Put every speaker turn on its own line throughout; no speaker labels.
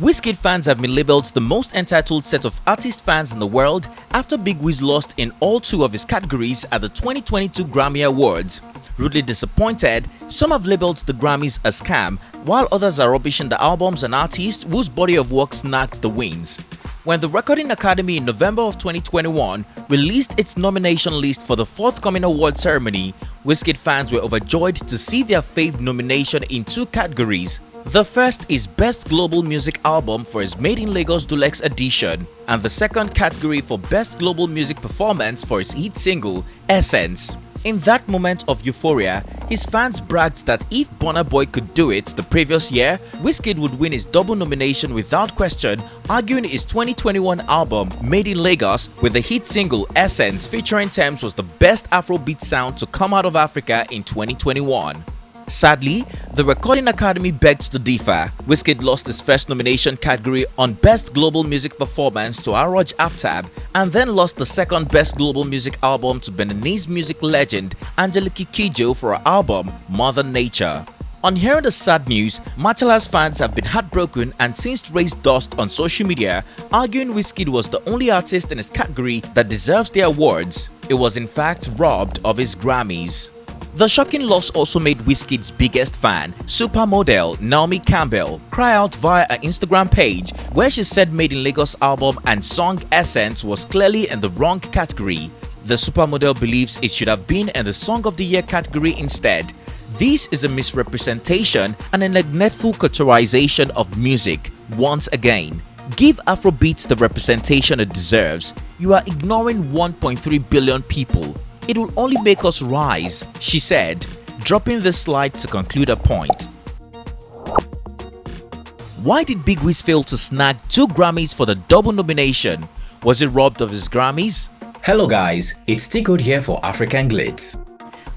WizKid fans have been labeled the most entitled set of artist fans in the world after Big Wiz lost in all two of his categories at the 2022 Grammy Awards. Rudely disappointed, some have labeled the Grammys a scam, while others are rubbishing the albums and artists whose body of work snagged the wins. When the Recording Academy in November of 2021 released its nomination list for the forthcoming award ceremony, WizKid fans were overjoyed to see their fave nomination in two categories. The first is Best Global Music Album for his Made in Lagos Deluxe edition, and the second category for Best Global Music Performance for his hit single, Essence. In that moment of euphoria, his fans bragged that if Burna Boy could do it the previous year, WizKid would win his double nomination without question, arguing his 2021 album, Made in Lagos, with the hit single Essence featuring Tems was the best Afrobeat sound to come out of Africa in 2021. Sadly, the Recording Academy begged to differ. WizKid lost his first nomination category on Best Global Music Performance to Aroj Aftab, and then lost the second Best Global Music Album to Beninese music legend Angelique Kidjo for her album Mother Nature. On hearing the sad news, Machala's fans have been heartbroken and since raised dust on social media, arguing WizKid was the only artist in his category that deserves the awards. It was in fact robbed of his Grammys. The shocking loss also made WizKid's biggest fan, supermodel Naomi Campbell, cry out via her Instagram page where she said Made in Lagos album and song Essence was clearly in the wrong category. The supermodel believes it should have been in the Song of the Year category instead. This is a misrepresentation and a neglectful categorization of music. Once again, give Afrobeat the representation it deserves. You are ignoring 1.3 billion people. It will only make us rise, she said, dropping this slide to conclude her point. Why did Big Wiz fail to snag 2 Grammys for the double nomination? Was he robbed of his Grammys?
Hello guys, it's Ticod here for African Glitz.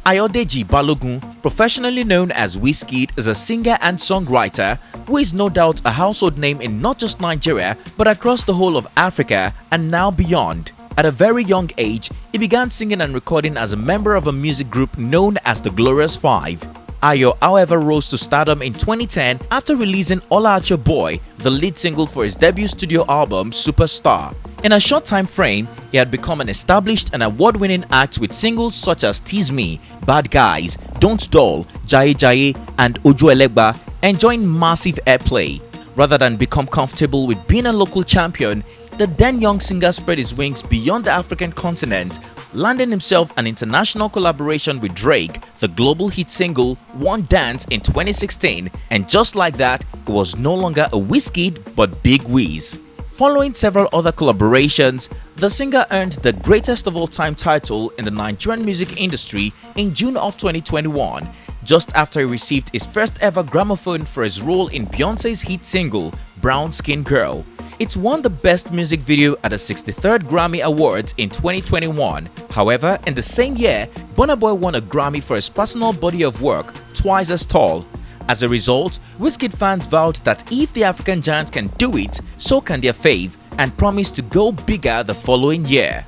Ayodeji Balogun, professionally known as WizKid, is a singer and songwriter who is no doubt a household name in not just Nigeria but across the whole of Africa and now beyond. At a very young age, he began singing and recording as a member of a music group known as the Glorious Five. Ayo, however, rose to stardom in 2010 after releasing Ola At Your Boy, the lead single for his debut studio album Superstar. In a short time frame, he had become an established and award-winning act with singles such as Tease Me, Bad Guys, Don't Dull, Jaye Jaye, and Ojo Elegba, enjoying massive airplay. Rather than become comfortable with being a local champion, the then young singer spread his wings beyond the African continent, landing himself an international collaboration with Drake, the global hit single One Dance in 2016, and just like that, it was no longer a WizKid but Big Wiz. Following several other collaborations, the singer earned the greatest of all time title in the Nigerian music industry in June of 2021, just after he received his first ever gramophone for his role in Beyonce's hit single Brown Skin Girl. It won the Best Music Video at the 63rd Grammy Awards in 2021. However, in the same year, Burna Boy won a Grammy for his personal body of work, Twice as Tall. As a result, WizKid fans vowed that if the African giant can do it, so can their fave, and promised to go bigger the following year.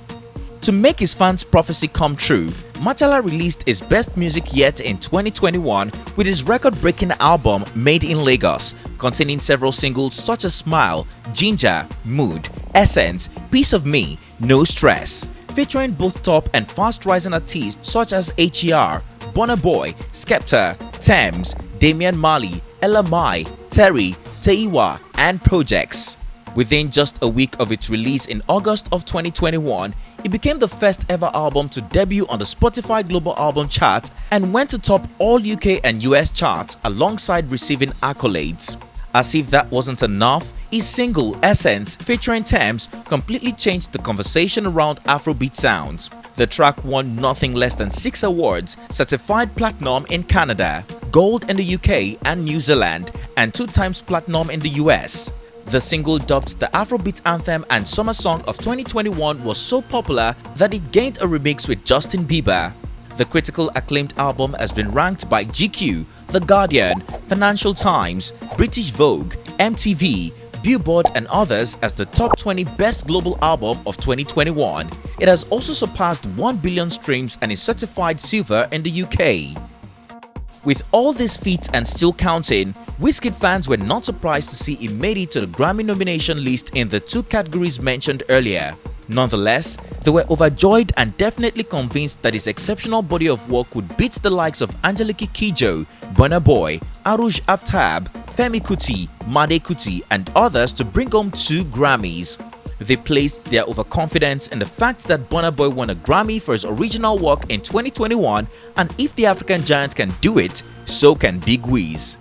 To make his fans' prophecy come true, Machala released his best music yet in 2021 with his record-breaking album Made in Lagos, containing several singles such as Smile, Ginger, Mood, Essence, Piece of Me, No Stress, featuring both top and fast-rising artists such as H.E.R., Burna Boy, Skepta, Tems, Damian Marley, Ella Mai, Terry, Teiwa, and Projects. Within just a week of its release in August of 2021, it became the first ever album to debut on the Spotify Global Album Chart and went to top all UK and US charts alongside receiving accolades. As if that wasn't enough, his single Essence featuring Tems completely changed the conversation around Afrobeat sounds. The track won nothing less than 6 awards, certified platinum in Canada, gold in the UK and New Zealand, and 2 times platinum in the US. The single, dubbed the Afrobeat anthem and summer song of 2021, was so popular that it gained a remix with Justin Bieber. The critical acclaimed album has been ranked by GQ, The Guardian, Financial Times, British Vogue, MTV, Billboard and others as the top 20 best global album of 2021. It has also surpassed 1 billion streams and is certified silver in the UK. With all these feats and still counting, WizKid fans were not surprised to see he made it to the Grammy nomination list in the 2 categories mentioned earlier. Nonetheless, they were overjoyed and definitely convinced that his exceptional body of work would beat the likes of Angeliki Kidjo, Burna Boy, Aruj Aftab, Femi Kuti, Made Kuti and others to bring home 2 Grammys. They placed their overconfidence in the fact that Burna Boy won a Grammy for his original work in 2021, and if the African giant can do it, so can Big Wiz.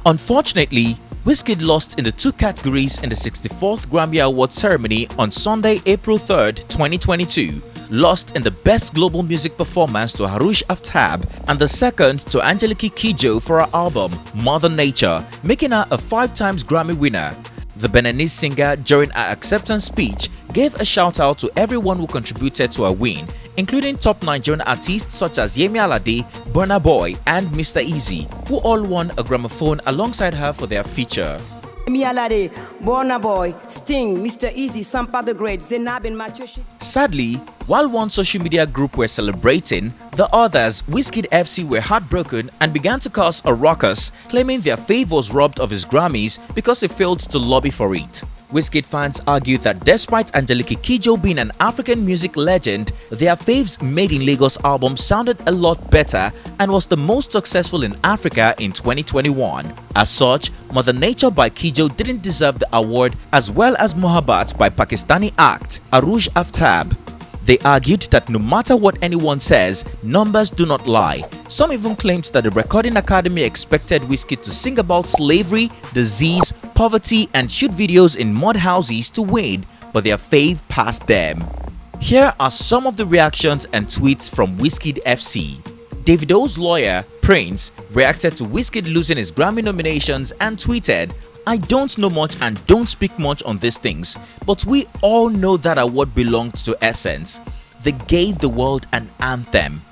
Unfortunately, WizKid lost in the 2 categories in the 64th Grammy Awards ceremony on Sunday, April 3rd, 2022. Lost in the Best Global Music Performance to Aruj Aftab and the second to Angeliki Kidjo for her album Mother Nature, making her a 5 times Grammy winner. The Beninese singer, during her acceptance speech, gave a shout-out to everyone who contributed to her win, including top Nigerian artists such as Yemi Alade, Burna Boy and Mr. Easy, who all won a gramophone alongside her for their feature.
Yemi Alade, Burna Boy, Sting, Mr. Easy, Sampa the Great, Zainab and Matushi.
Sadly, while one social media group were celebrating, the others, WizKid FC, were heartbroken and began to cause a ruckus, claiming their fave was robbed of his Grammys because he failed to lobby for it. WizKid fans argued that despite Angeliki Kidjo being an African music legend, their fave's Made in Lagos album sounded a lot better and was the most successful in Africa in 2021. As such, Mother Nature by Kidjo didn't deserve the award, as well as Mohabbat by Pakistani act Aruj Aftab. They argued that no matter what anyone says, numbers do not lie. Some even claimed that the Recording Academy expected WizKid to sing about slavery, disease, poverty and shoot videos in mud houses to win, but their fave passed them. Here are some of the reactions and tweets from WizKid FC. Davido's lawyer, Prince, reacted to WizKid losing his Grammy nominations and tweeted, "I don't know much and don't speak much on these things, but we all know that award belonged to Essence. They gave the world an anthem."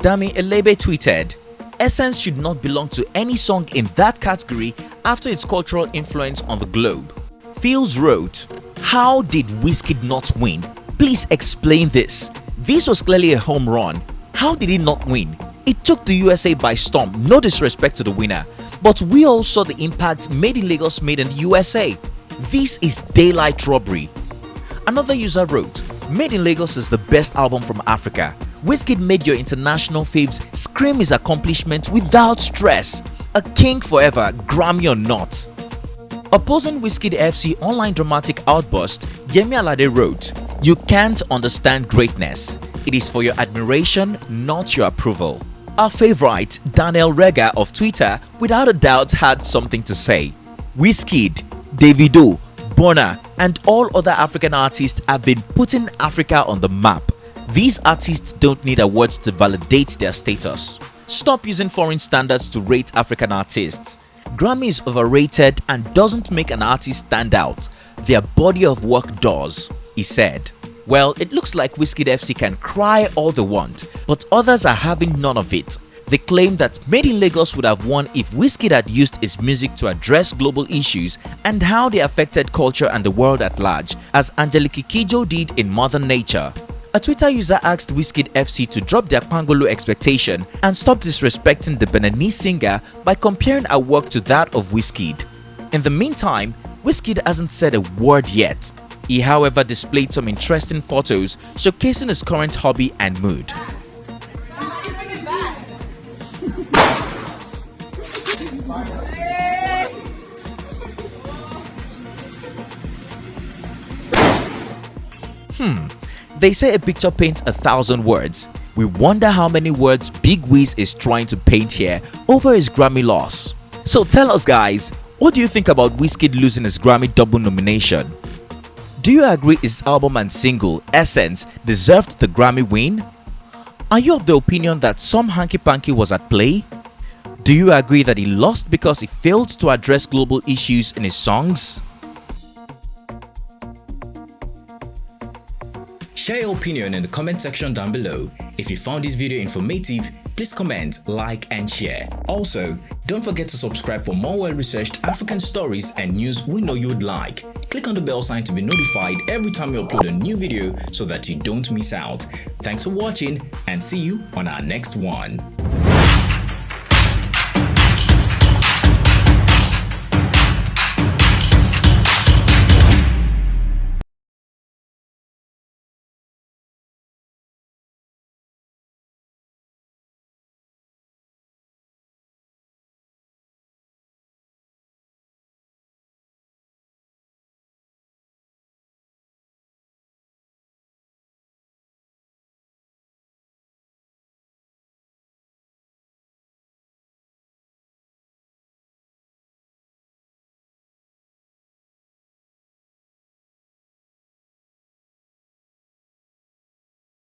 Dami Elebe tweeted, "Essence should not belong to any song in that category after its cultural influence on the globe." Fields wrote, "How did WizKid not win? Please explain this. This was clearly a home run. How did he not win? It took the USA by storm, no disrespect to the winner. But we all saw the impact Made in Lagos made in the USA. This is daylight robbery." Another user wrote, "Made in Lagos is the best album from Africa. WizKid made your international faves scream his accomplishment without stress. A king forever, Grammy or not." Opposing WizKid FC online dramatic outburst, Yemi Alade wrote, "You can't understand greatness. It is for your admiration, not your approval." Our favorite, Daniel Rega of Twitter, without a doubt had something to say. WizKid, Davido, Burna and all other African artists have been putting Africa on the map. These artists don't need awards to validate their status. Stop using foreign standards to rate African artists. Grammy is overrated and doesn't make an artist stand out. Their body of work does," he said. Well, it looks like WizKid FC can cry all they want, but others are having none of it. They claim that Made in Lagos would have won if WizKid had used his music to address global issues and how they affected culture and the world at large, as Angeliki Kidjo did in Mother Nature. A Twitter user asked WizKid FC to drop their pangolo expectation and stop disrespecting the Beninese singer by comparing her work to that of WizKid. In the meantime, WizKid hasn't said a word yet. He, however, displayed some interesting photos showcasing his current hobby and mood. They say a picture paints 1,000 words. We wonder how many words Big Wiz is trying to paint here over his Grammy loss. So tell us guys, what do you think about WizKid losing his Grammy double nomination? Do you agree his album and single, Essence, deserved the Grammy win? Are you of the opinion that some hanky-panky was at play? Do you agree that he lost because he failed to address global issues in his songs?
Share your opinion in the comment section down below. If you found this video informative, please comment, like and share. Also, don't forget to subscribe for more well-researched African stories and news we know you'd like. Click on the bell sign to be notified every time we upload a new video so that you don't miss out. Thanks for watching and see you on our next one.